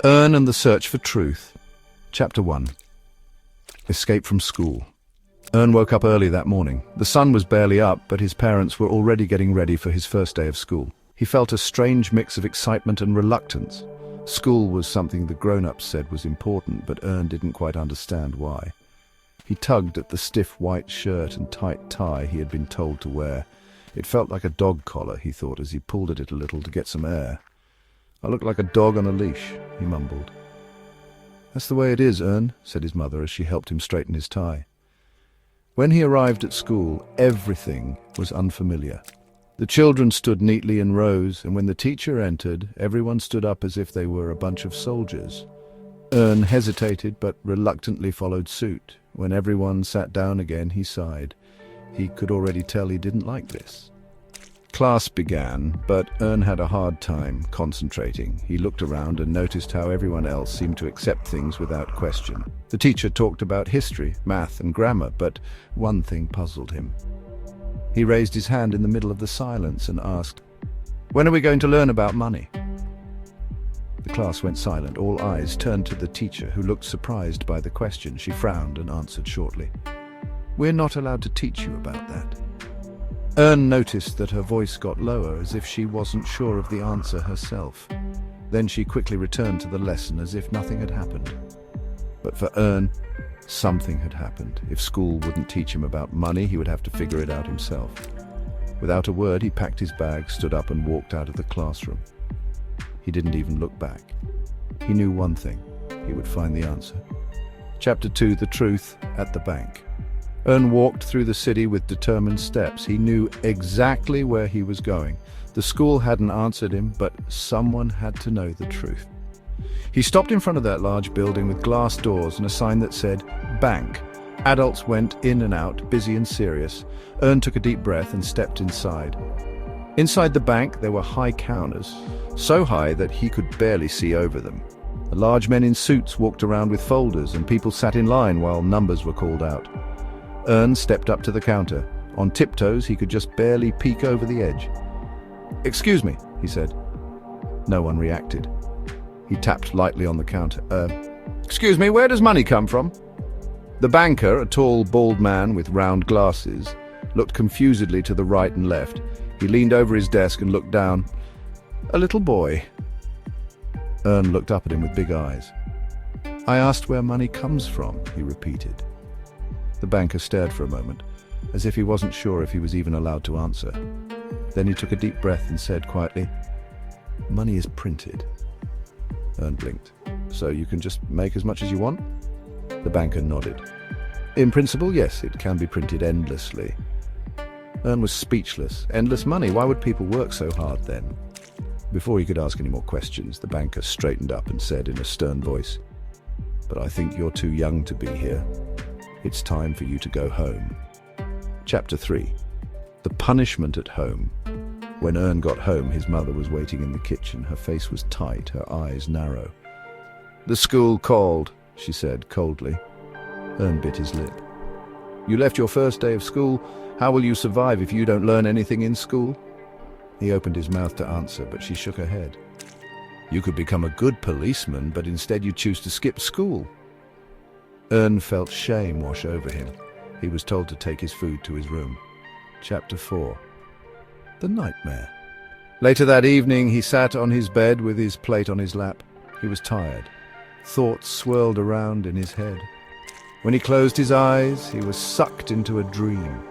Ern and the Search for Truth. Chapter 1. Escape from School. Ern woke up early that morning. The sun was barely up, but his parents were already getting ready for his first day of school. He felt a strange mix of excitement and reluctance. School was something the grown-ups said was important, but Ern didn't quite understand why. He tugged at the stiff white shirt and tight tie he had been told to wear. It felt like a dog collar, he thought, as he pulled at it a little to get some air. "I look like a dog on a leash," he mumbled. "That's the way it is, Ern," said his mother as she helped him straighten his tie. When he arrived at school, everything was unfamiliar. The children stood neatly in rows, and when the teacher entered, everyone stood up as if they were a bunch of soldiers. Ern hesitated, but reluctantly followed suit. When everyone sat down again, he sighed. He could already tell he didn't like this. Class began, but Ern had a hard time concentrating. He looked around and noticed how everyone else seemed to accept things without question. The teacher talked about history, math, and grammar, but one thing puzzled him. He raised his hand in the middle of the silence and asked, "When are we going to learn about money?" The class went silent. All eyes turned to the teacher, who looked surprised by the question. She frowned and answered shortly, "We're not allowed to teach you about that." Ern noticed that her voice got lower, as if she wasn't sure of the answer herself. Then she quickly returned to the lesson as if nothing had happened. But for Ern, something had happened. If school wouldn't teach him about money, he would have to figure it out himself. Without a word, he packed his bag, stood up and walked out of the classroom. He didn't even look back. He knew one thing: he would find the answer. Chapter 2. The Truth at the Bank. Ern walked through the city with determined steps. He knew exactly where he was going. The school hadn't answered him, but someone had to know the truth. He stopped in front of that large building with glass doors and a sign that said, "Bank." Adults went in and out, busy and serious. Ern took a deep breath and stepped inside. Inside the bank, there were high counters, so high that he could barely see over them. Large men in suits walked around with folders, and people sat in line while numbers were called out. Ern stepped up to the counter. On tiptoes, he could just barely peek over the edge. "Excuse me," he said. No one reacted. He tapped lightly on the counter. Excuse me, where does money come from?" The banker, a tall, bald man with round glasses, looked confusedly to the right and left. He leaned over his desk and looked down. "A little boy." Ern looked up at him with big eyes. "I asked where money comes from," he repeated. The banker stared for a moment, as if he wasn't sure if he was even allowed to answer. Then he took a deep breath and said quietly, "Money is printed." Ern blinked. "So you can just make as much as you want?" The banker nodded. "In principle, yes, it can be printed endlessly." Ern was speechless. Endless money? Why would people work so hard then? Before he could ask any more questions, the banker straightened up and said in a stern voice, "But I think you're too young to be here. It's time for you to go home." Chapter 3. The Punishment at Home. When Ern got home, his mother was waiting in the kitchen. Her face was tight, her eyes narrow. "The school called," she said coldly. Ern bit his lip. "You left your first day of school. How will you survive if you don't learn anything in school?" He opened his mouth to answer, but she shook her head. "You could become a good policeman, but instead you choose to skip school." Ern felt shame wash over him. He was told to take his food to his room. Chapter 4. The Nightmare. Later that evening, he sat on his bed with his plate on his lap. He was tired. Thoughts swirled around in his head. When he closed his eyes, he was sucked into a dream.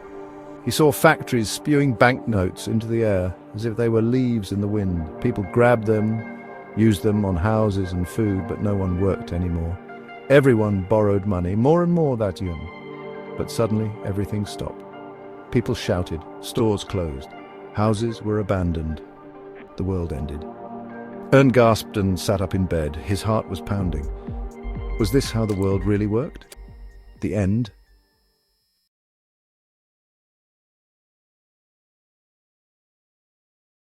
He saw factories spewing banknotes into the air, as if they were leaves in the wind. People grabbed them, used them on houses and food, but no one worked anymore. Everyone borrowed money, more and more that year. But suddenly, everything stopped. People shouted, stores closed, houses were abandoned. The world ended. Ern gasped and sat up in bed. His heart was pounding. Was this how the world really worked? The end